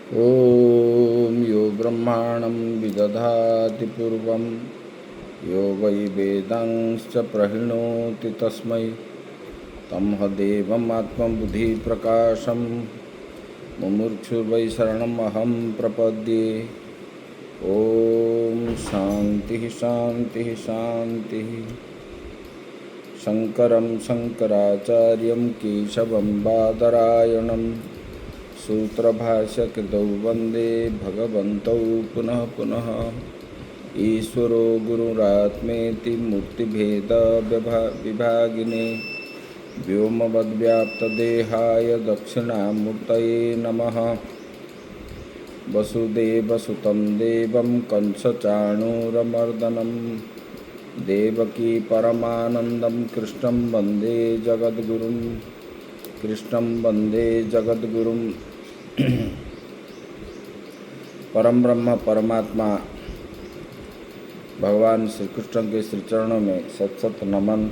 ॐ यो ब्रह्माणं विदधाति पूर्वं यो वै वेदांश्च प्रहिणोति तस्मै तं आत्मबुद्धिप्रकाशं मुमुक्षुर्वै शरणमहं प्रपद्ये। ॐ शान्तिः शान्तिः शान्तिः। शङ्करं शङ्कराचार्यं केशवं बादरायणं सूत्रभाष्यकृतौ वन्दे भगवन्तौ पुनः पुनः। ईश्वरो गुरुरात्मेति मूर्तिभेदविभागिने व्योमवद्व्याप्तदेहाय दक्षिणामूर्तये नमः। वसुदेवसुतं देवं कंसचाणूरमर्दनं देवकी परमानन्दं कृष्णं वन्दे जगद्गुरुं। परम ब्रह्म परमात्मा भगवान श्री कृष्ण के श्री चरणों में सत सत नमन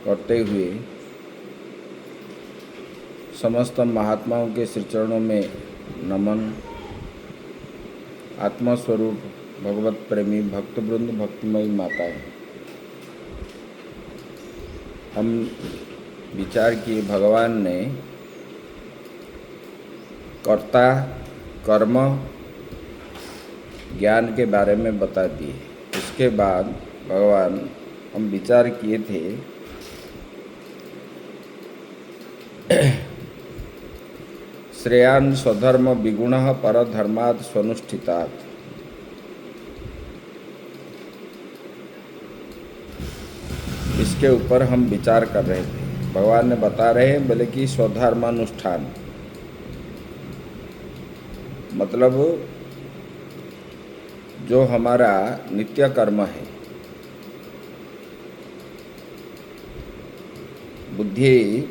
करते हुए समस्त महात्माओं के श्री चरणों में नमन। आत्मस्वरूप भगवत प्रेमी भक्तवृंद भक्तिमयी माताएं, हम विचार किए भगवान ने कर्ता कर्म ज्ञान के बारे में बता दिए। इसके बाद भगवान हम विचार किए थे श्रेयान स्वधर्म विगुणः परधर्मात् स्वनुष्ठितात्। इसके ऊपर हम विचार कर रहे थे। भगवान ने बता रहे हैं बोले कि स्वधर्मानुष्ठान मतलब जो हमारा नित्य कर्म है, बुद्धि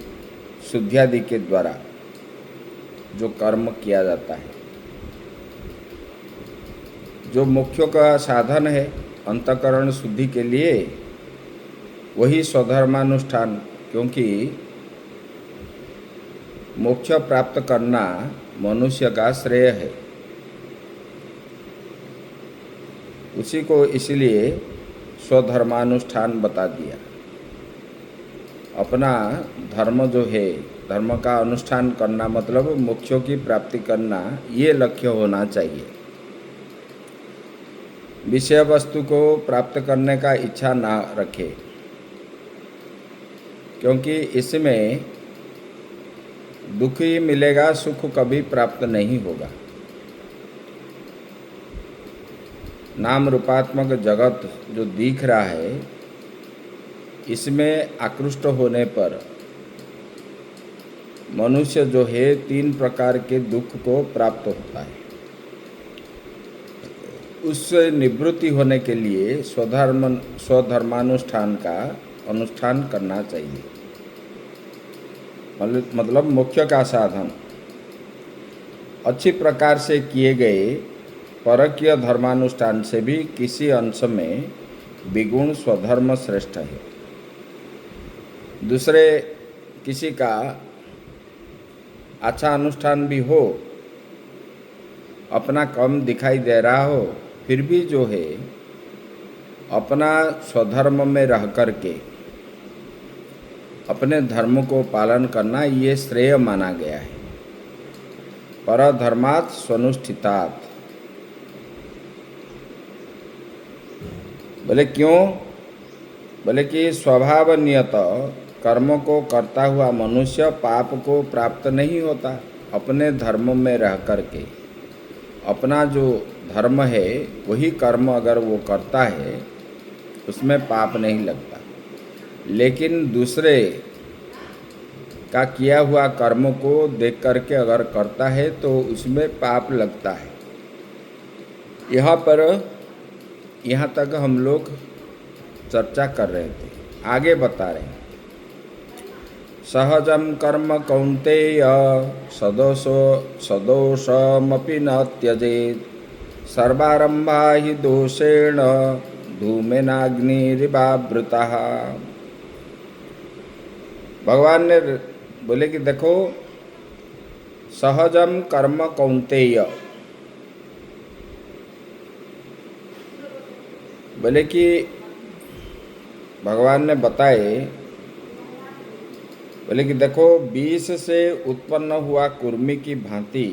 शुद्ध्यादि के द्वारा जो कर्म किया जाता है, जो मोक्ष का साधन है अंतःकरण शुद्धि के लिए, वही स्वधर्मानुष्ठान। क्योंकि मोक्ष प्राप्त करना मनुष्य का श्रेय है, उसी को इसलिए स्वधर्मानुष्ठान बता दिया। अपना धर्म जो है, धर्म का अनुष्ठान करना मतलब मोक्षों की प्राप्ति करना, ये लक्ष्य होना चाहिए। विषय वस्तु को प्राप्त करने का इच्छा ना रखे, क्योंकि इसमें दुख ही मिलेगा, सुख कभी प्राप्त नहीं होगा। नाम रूपात्मक जगत जो दिख रहा है, इसमें आकृष्ट होने पर मनुष्य जो है 3 प्रकार के दुख को प्राप्त होता है। उससे निवृत्ति होने के लिए स्वधर्मानुष्ठान का अनुष्ठान करना चाहिए। मतलब मोक्ष का साधन अच्छी प्रकार से किए गए परकीय धर्मानुष्ठान से भी किसी अंश में विगुण स्वधर्म श्रेष्ठ है। दूसरे किसी का अच्छा अनुष्ठान भी हो, अपना कम दिखाई दे रहा हो, फिर भी जो है अपना स्वधर्म में रह करके अपने धर्म को पालन करना, ये श्रेय माना गया है। परधर्मात् स्वनुष्ठितात्। बोले क्यों? बोले कि स्वभाव नियत कर्म को करता हुआ मनुष्य पाप को प्राप्त नहीं होता। अपने धर्म में रह करके अपना जो धर्म है वही कर्म अगर वो करता है, उसमें पाप नहीं लगता। लेकिन दूसरे का किया हुआ कर्म को देख करके अगर करता है तो उसमें पाप लगता है। यहाँ तक हम लोग चर्चा कर रहे थे। आगे बता रहे हैं, सहजम कर्म कौन्तेय सदोषमपि न त्यजेत् सर्वारंभा हि दोषेण धूमेनाग्निरिवावृतः। भगवान ने बोले कि देखो, सहजम कर्म कौन्तेय। बोले कि भगवान ने बताए, बोले कि देखो, विष से उत्पन्न हुआ कुर्मी की भांति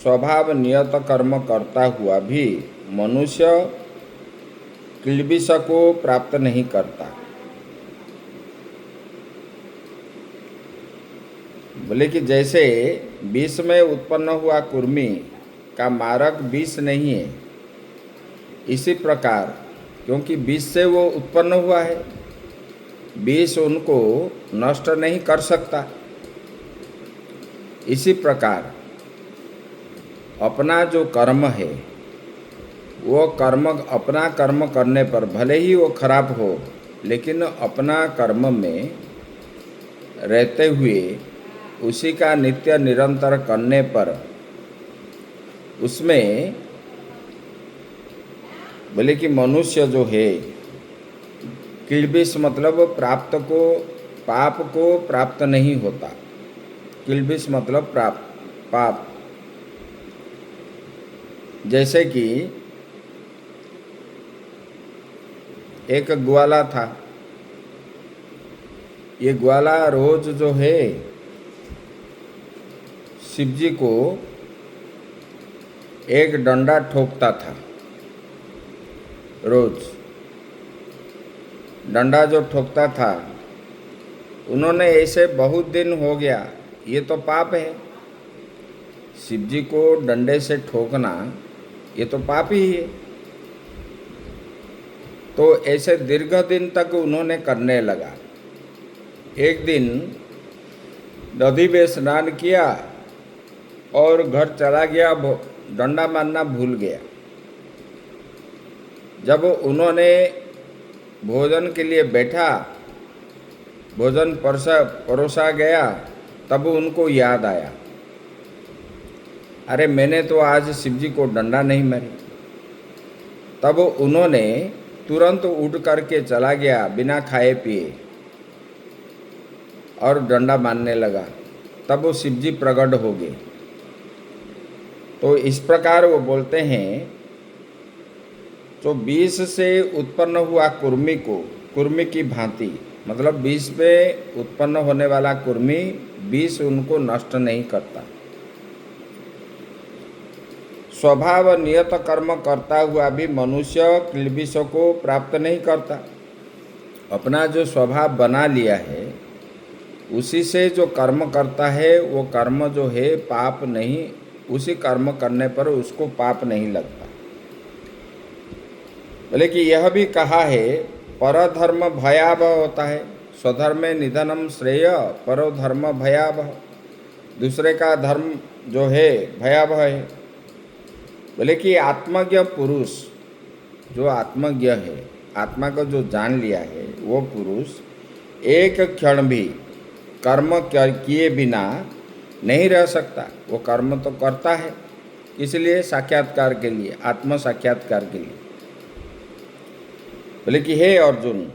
स्वभाव नियत कर्म करता हुआ भी मनुष्य किल्बिष को प्राप्त नहीं करता। बोले कि जैसे विष में उत्पन्न हुआ कुर्मी का मारक विष नहीं है, इसी प्रकार क्योंकि विष से वो उत्पन्न हुआ है, विष उनको नष्ट नहीं कर सकता। इसी प्रकार अपना जो कर्म है, वो कर्म, अपना कर्म करने पर भले ही वो खराब हो, लेकिन अपना कर्म में रहते हुए उसी का नित्य निरंतर करने पर उसमें बोले कि मनुष्य जो है किल्बिष मतलब प्राप्त को, पाप को प्राप्त नहीं होता। किल्बिष मतलब पाप। जैसे कि एक ग्वाला था, ये ग्वाला रोज जो है शिव जी को एक डंडा ठोकता था। रोज डंडा जो ठोकता था, उन्होंने ऐसे बहुत दिन हो गया, ये तो पाप है, शिव जी को डंडे से ठोकना ये तो पाप ही है। तो ऐसे दीर्घ दिन तक उन्होंने करने लगा। एक दिन नदी में स्नान किया और घर चला गया, डंडा मारना भूल गया। जब उन्होंने भोजन के लिए बैठा, भोजन परोसा गया, तब उनको याद आया, अरे मैंने तो आज शिव जी को डंडा नहीं मारी। तब उन्होंने तुरंत उठ करके चला गया बिना खाए पिए और डंडा मारने लगा। तब वो शिव जी प्रकट हो गए। तो इस प्रकार वो बोलते हैं, तो विष से उत्पन्न हुआ कुर्मी को, कुर्मी की भांति मतलब विष में उत्पन्न होने वाला कुर्मी, विष उनको नष्ट नहीं करता। स्वभाव नियत कर्म करता हुआ भी मनुष्य किल्बिष को प्राप्त नहीं करता। अपना जो स्वभाव बना लिया है, उसी से जो कर्म करता है, वो कर्म जो है पाप नहीं, उसी कर्म करने पर उसको पाप नहीं लगता। बोले कि यह भी कहा है, परधर्म भयावह होता है, स्वधर्मे निधनम श्रेय, परो धर्म भयावह। दूसरे का धर्म जो है भयावह है। बोले कि आत्मज्ञ पुरुष, जो आत्मज्ञ है, आत्मा को जो जान लिया है, वो पुरुष एक क्षण भी कर्म किए बिना नहीं रह सकता। वो कर्म तो करता है, इसलिए साक्षात्कार के लिए, आत्म साक्षात्कार के लिए। बोले कि हे अर्जुन,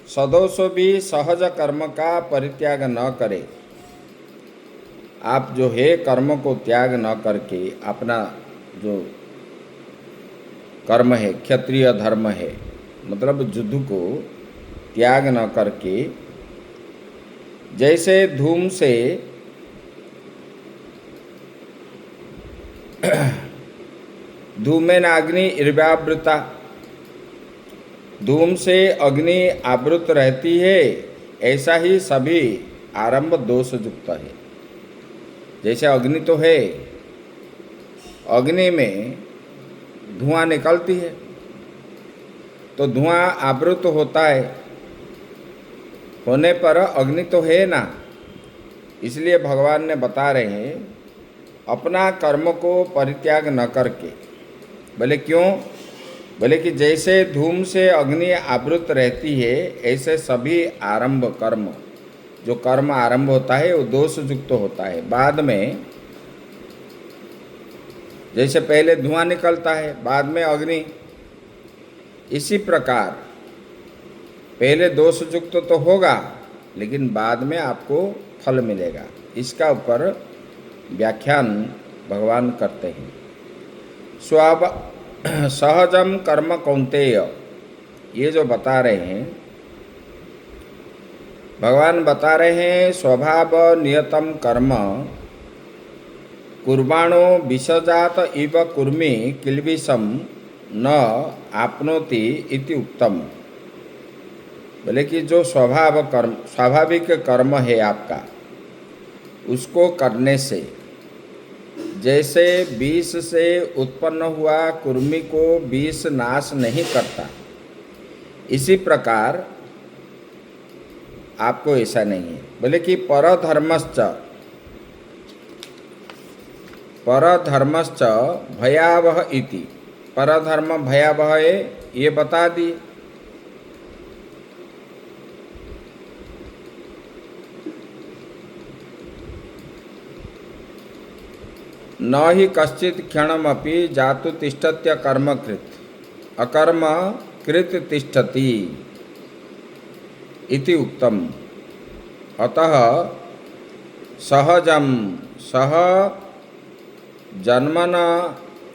सदोष भी सहज कर्म का परित्याग न करे। आप जो है कर्म को त्याग न करके अपना जो कर्म है, क्षत्रिय धर्म है, मतलब युद्ध को त्याग न करके, जैसे धूम से धूमेन अग्नि इर्व्यावृता, धूम से अग्नि आवृत रहती है, ऐसा ही सभी आरंभ दोष युक्त है। जैसे अग्नि तो है, अग्नि में धुआं निकलती है, तो धुआं आवृत होता है, होने पर अग्नि तो है ना। इसलिए भगवान ने बता रहे हैं, अपना कर्म को परित्याग न करके। बोले क्यों? बोले कि जैसे धूम से अग्नि आवृत रहती है, ऐसे सभी आरंभ कर्म, जो कर्म आरंभ होता है वो दोष युक्त होता है। बाद में जैसे पहले धुआं निकलता है, बाद में अग्नि, इसी प्रकार पहले दोष युक्त तो होगा, लेकिन बाद में आपको फल मिलेगा। इसका ऊपर व्याख्यान भगवान करते हैं। सहजम कर्म कौन्तेय, ये जो बता रहे हैं, भगवान बता रहे हैं स्वभाव नियतम कर्म कुर्बाणो विषजात इव कुर्मी किल्बिषम न आपनोति इति उत्तम। बोले कि जो स्वाभाविक कर्म है आपका, उसको करने से जैसे विष से उत्पन्न हुआ कुर्मी को विष नाश नहीं करता, इसी प्रकार आपको ऐसा नहीं है। बोले कि परधर्मश्च भयावह इति, परधर्म भयावह है ये बता दिए। न हि कश्चित् क्षणमपि जातु तिष्ठत्य कर्मकृत, अकर्म कृत तिष्ठति इति उक्तम। अतः सहजम सह जन्मन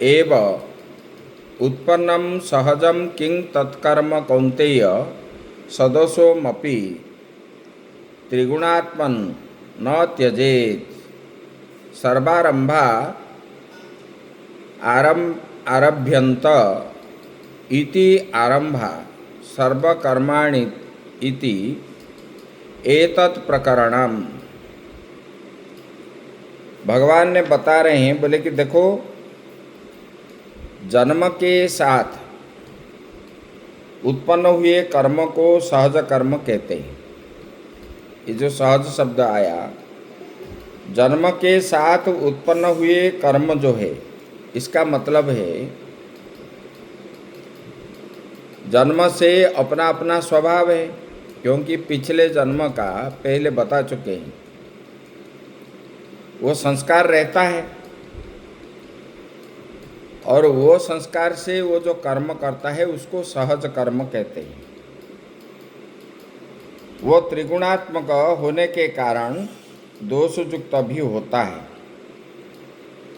एव उत्पन्नम सहजम किं तत्कर्म कौन्तेय सदोषोमपि त्रिगुणात्मन न त्यजेत्। सर्वारंभा आरभ्यन्त इति आरंभा सर्वकर्माणि इति एतत् प्रकरणम। भगवान ने बता रहे हैं, बोले कि देखो, जन्म के साथ उत्पन्न हुए कर्म को सहज कर्म कहते हैं। ये जो सहज शब्द आया, जन्म के साथ उत्पन्न हुए कर्म जो है, इसका मतलब है जन्म से अपना अपना स्वभाव है, क्योंकि पिछले जन्म का पहले बता चुके हैं, वो संस्कार रहता है और वो संस्कार से वो जो कर्म करता है उसको सहज कर्म कहते हैं। वो त्रिगुणात्मक होने के कारण दोषयुक्त भी होता है,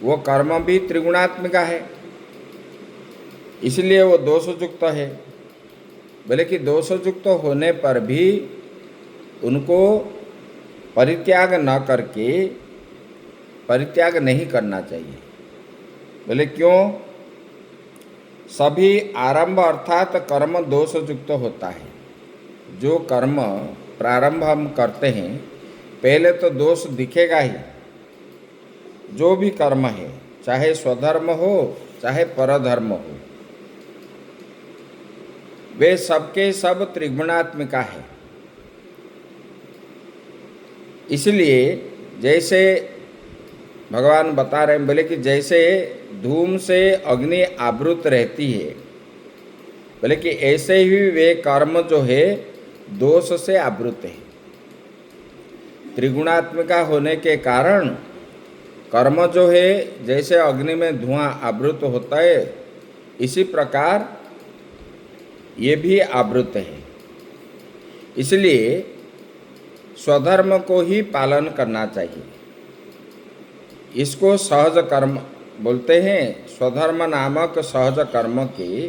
वो कर्म भी त्रिगुणात्मिक है, इसलिए वो दोषयुक्त है। बोले कि दोषयुक्त होने पर भी उनको परित्याग न करके परित्याग नहीं करना चाहिए। बोले क्यों? सभी आरंभ अर्थात कर्म दोषयुक्त होता है। जो कर्म प्रारंभ हम करते हैं, पहले तो दोष दिखेगा ही। जो भी कर्म है, चाहे स्वधर्म हो चाहे परधर्म हो, वे सबके सब त्रिगुणात्मिका है। इसलिए जैसे भगवान बता रहे हैं, बोले कि जैसे धूम से अग्नि आवृत रहती है, बोले कि ऐसे ही वे कर्म जो है दोष से आवृत है। त्रिगुणात्मिका होने के कारण कर्म जो है जैसे अग्नि में धुआं आवृत होता है, इसी प्रकार ये भी आवृत है। इसलिए स्वधर्म को ही पालन करना चाहिए। इसको सहज कर्म बोलते हैं। स्वधर्म नामक सहज कर्म के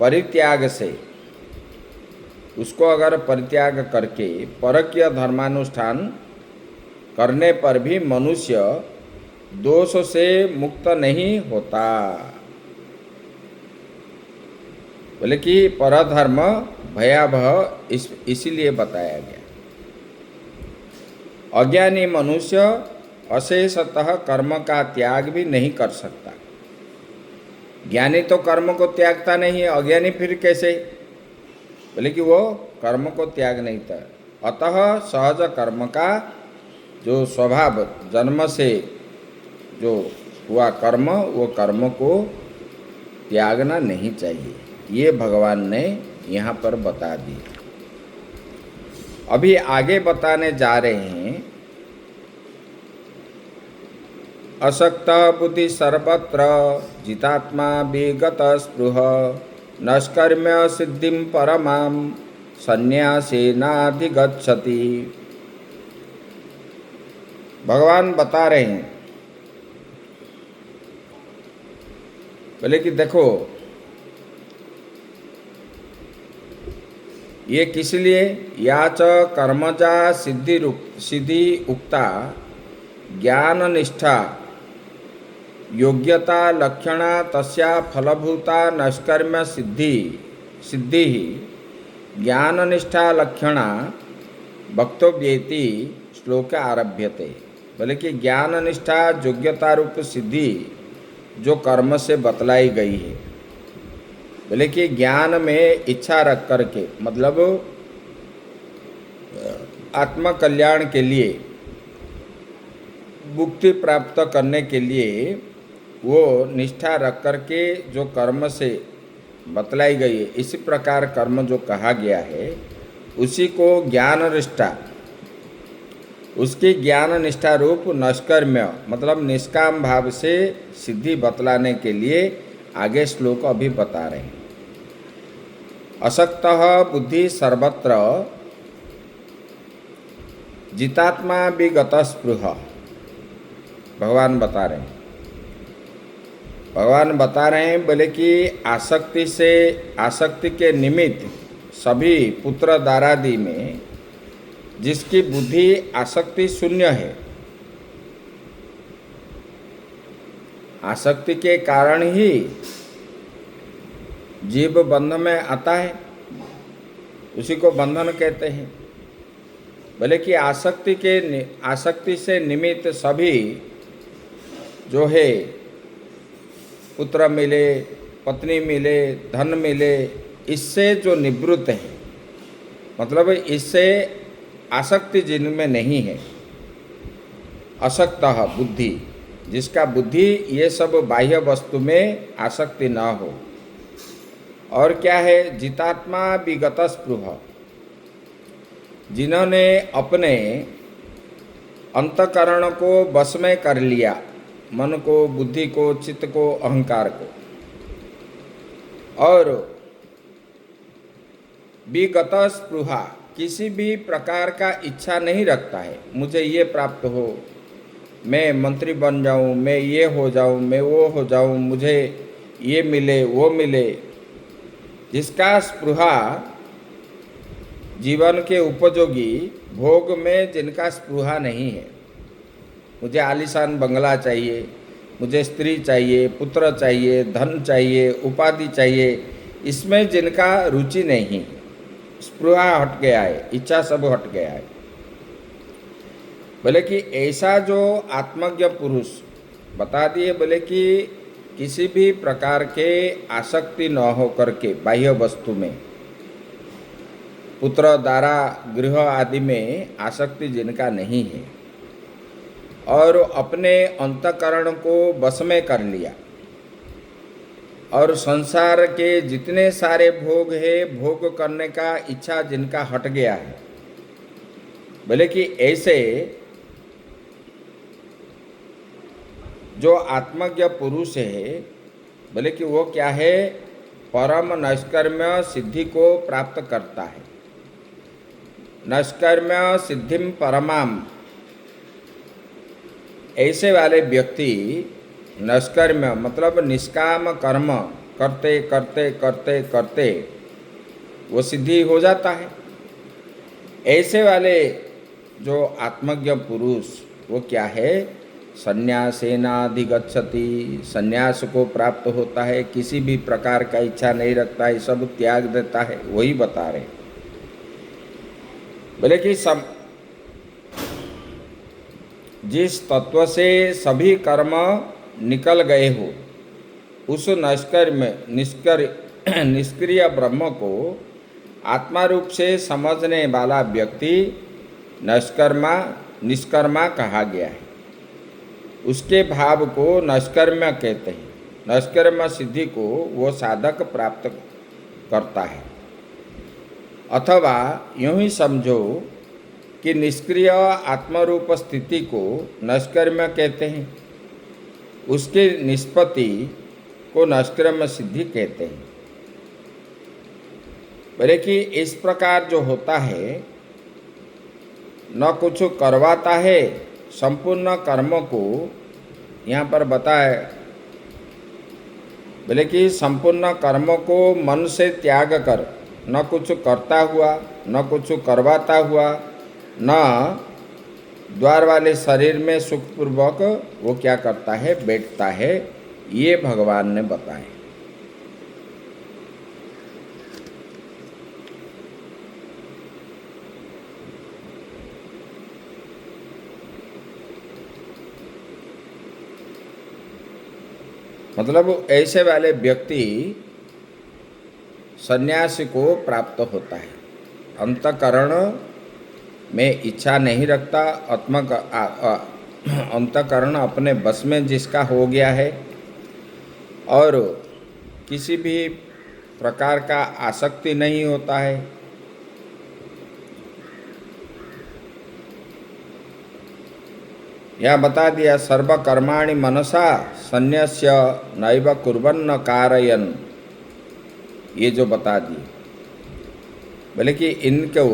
परित्याग से, उसको अगर परित्याग करके परकीय धर्मानुष्ठान करने पर भी मनुष्य दोष से मुक्त नहीं होता। बोले कि परधर्म भयावह इसीलिए बताया गया। अज्ञानी मनुष्य अशेषतः कर्म का त्याग भी नहीं कर सकता। ज्ञानी तो कर्म को त्यागता नहीं है, अज्ञानी फिर कैसे? बोले कि वो कर्म को त्याग नहीं था। अतः सहज कर्म का जो स्वभाव जन्म से जो हुआ कर्म, वो कर्म को त्यागना नहीं चाहिए। ये भगवान ने यहाँ पर बता दी। अभी आगे बताने जा रहे हैं। असक्त बुद्धि सर्वत्र जितात्मा विगत स्पृह नष्कर्म्य सिद्धिं परमां संन्यासेनाधिगच्छति। भगवान बता रहे हैं, बोले कि देखो ये किस लिए, या च कर्मजा सिद्धि उक्ता ज्ञान निष्ठा योग्यता लक्षणा तस्या फलभूता नष्कर्म सिद्धि ज्ञान निष्ठा लक्षणा वक्तव्येति श्लोक आरभ्यते। बोले कि ज्ञान निष्ठा योग्यता रूप सिद्धि जो कर्म से बतलाई गई है, बोले कि ज्ञान में इच्छा रख करके, मतलब आत्म कल्याण के लिए, मुक्ति प्राप्त करने के लिए वो निष्ठा रख करके जो कर्म से बतलाई गई है, इसी प्रकार कर्म जो कहा गया है उसी को ज्ञान निष्ठा, उसकी ज्ञान निष्ठा रूप नष्कर्म्य मतलब निष्काम भाव से सिद्धि बतलाने के लिए आगे श्लोक अभी बता रहे हैं। असक्तः बुद्धि सर्वत्र जितात्मा विगत स्पृह, भगवान बता रहे हैं। भगवान बता रहे हैं बोले कि आसक्ति के निमित्त सभी पुत्र दारादि में जिसकी बुद्धि आसक्ति शून्य है, आसक्ति के कारण ही जीव बंधन में आता है, उसी को बंधन कहते हैं। बोले कि आसक्ति से निमित्त सभी जो है, पुत्र मिले, पत्नी मिले, धन मिले, इससे जो निवृत्त है, मतलब इससे आसक्ति जिनमें नहीं है। असक्तः बुद्धि, जिसका बुद्धि ये सब बाह्य वस्तु में आसक्ति न हो। और क्या है, जितात्मा विगत स्पृह, जिन्होंने अपने अंतकरण को वश में कर लिया, मन को, बुद्धि को, चित्त को, अहंकार को, और विगत स्पृहा, किसी भी प्रकार का इच्छा नहीं रखता है मुझे ये प्राप्त हो, मैं मंत्री बन जाऊं, मैं ये हो जाऊं, मैं वो हो जाऊं, मुझे ये मिले वो मिले, जिसका स्पृहा जीवन के उपयोगी भोग में जिनका स्पृहा नहीं है, मुझे आलीशान बंगला चाहिए, मुझे स्त्री चाहिए, पुत्र चाहिए, धन चाहिए, उपाधि चाहिए, इसमें जिनका रुचि नहीं, स्पृहा हट गया है, इच्छा सब हट गया है। बोले कि ऐसा जो आत्मज्ञ पुरुष बता दिए, बोले कि किसी भी प्रकार के आसक्ति न हो करके बाह्य वस्तु में, पुत्र दारा गृह आदि में आसक्ति जिनका नहीं है, और अपने अंतकरण को वश में कर लिया, और संसार के जितने सारे भोग है, भोग करने का इच्छा जिनका हट गया है, बोले कि ऐसे जो आत्मज्ञ पुरुष है, बोले कि वो क्या है, परम नैष्कर्म्य सिद्धि को प्राप्त करता है। नैष्कर्म्य सिद्धिम परमाम, ऐसे वाले व्यक्ति नैष्कर्म्य मतलब निष्काम कर्म करते करते करते करते वो सिद्धि हो जाता है। ऐसे वाले जो आत्मज्ञ पुरुष वो क्या है, संन्यासेनाधिगच्छति, संन्यास को प्राप्त होता है, किसी भी प्रकार का इच्छा नहीं रखता है, सब त्याग देता है, वही बता रहे। बोले कि जिस तत्व से सभी कर्म निकल गए हो, उस निष्क्रिय ब्रह्म को आत्मा रूप से समझने वाला व्यक्ति निष्कर्मा कहा गया है। उसके भाव को नैष्कर्म्य कहते हैं। नैष्कर्म्य सिद्धि को वो साधक प्राप्त करता है। अथवा यूँ ही समझो कि निष्क्रिय आत्मरूप स्थिति को नैष्कर्म्य कहते हैं, उसके निष्पत्ति को नैष्कर्म्य सिद्धि कहते हैं। बोले कि इस प्रकार जो होता है, न कुछ करवाता है संपूर्ण कर्म को यहाँ पर बताए, बोले कि संपूर्ण कर्म को मन से त्याग कर, न कुछ करता हुआ, न कुछ करवाता हुआ, न द्वार वाले शरीर में सुखपूर्वक वो क्या करता है, बैठता है, ये भगवान ने बताए। मतलब ऐसे वाले व्यक्ति सन्यासी को प्राप्त होता है। अंतकरण में इच्छा नहीं रखता, अंतकरण अपने बस में जिसका हो गया है और किसी भी प्रकार का आसक्ति नहीं होता है, यह बता दिया। सर्वकर्माणि मनसा सन्न्यस्य नैव कुर्वन्न कारयन्, ये जो बता दिए, बोले कि इनको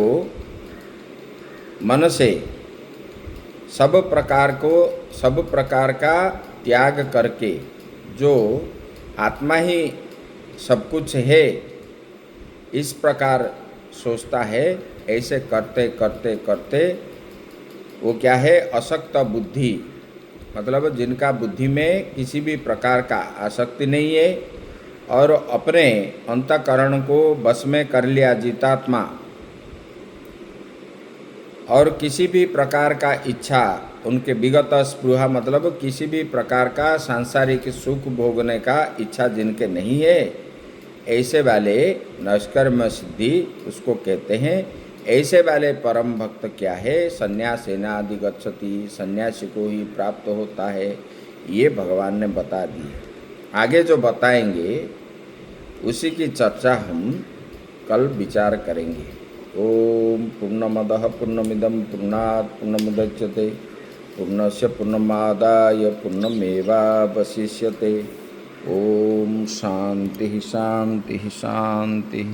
मन से सब प्रकार का त्याग करके, जो आत्मा ही सब कुछ है इस प्रकार सोचता है, ऐसे करते करते करते वो क्या है, असक्त बुद्धि, मतलब जिनका बुद्धि में किसी भी प्रकार का आसक्ति नहीं है और अपने अंतःकरण को बस में कर लिया जितात्मा, और किसी भी प्रकार का इच्छा, उनके विगत स्पृहा, मतलब किसी भी प्रकार का सांसारिक सुख भोगने का इच्छा जिनके नहीं है, ऐसे वाले नष्कर्म सिद्धि उसको कहते हैं। ऐसे वाले परम भक्त क्या है, संन्यासेनादि गच्छति, सन्यासी को ही प्राप्त होता है, ये भगवान ने बता दी। आगे जो बताएंगे उसी की चर्चा हम कल विचार करेंगे। ओम पूर्णमदः पूर्णमिदं पूर्णात् पूर्णमुदच्यते पूर्णस्य पूर्णमादाय पूर्णमेवावशिष्यते। ओम शांति शांति शांति।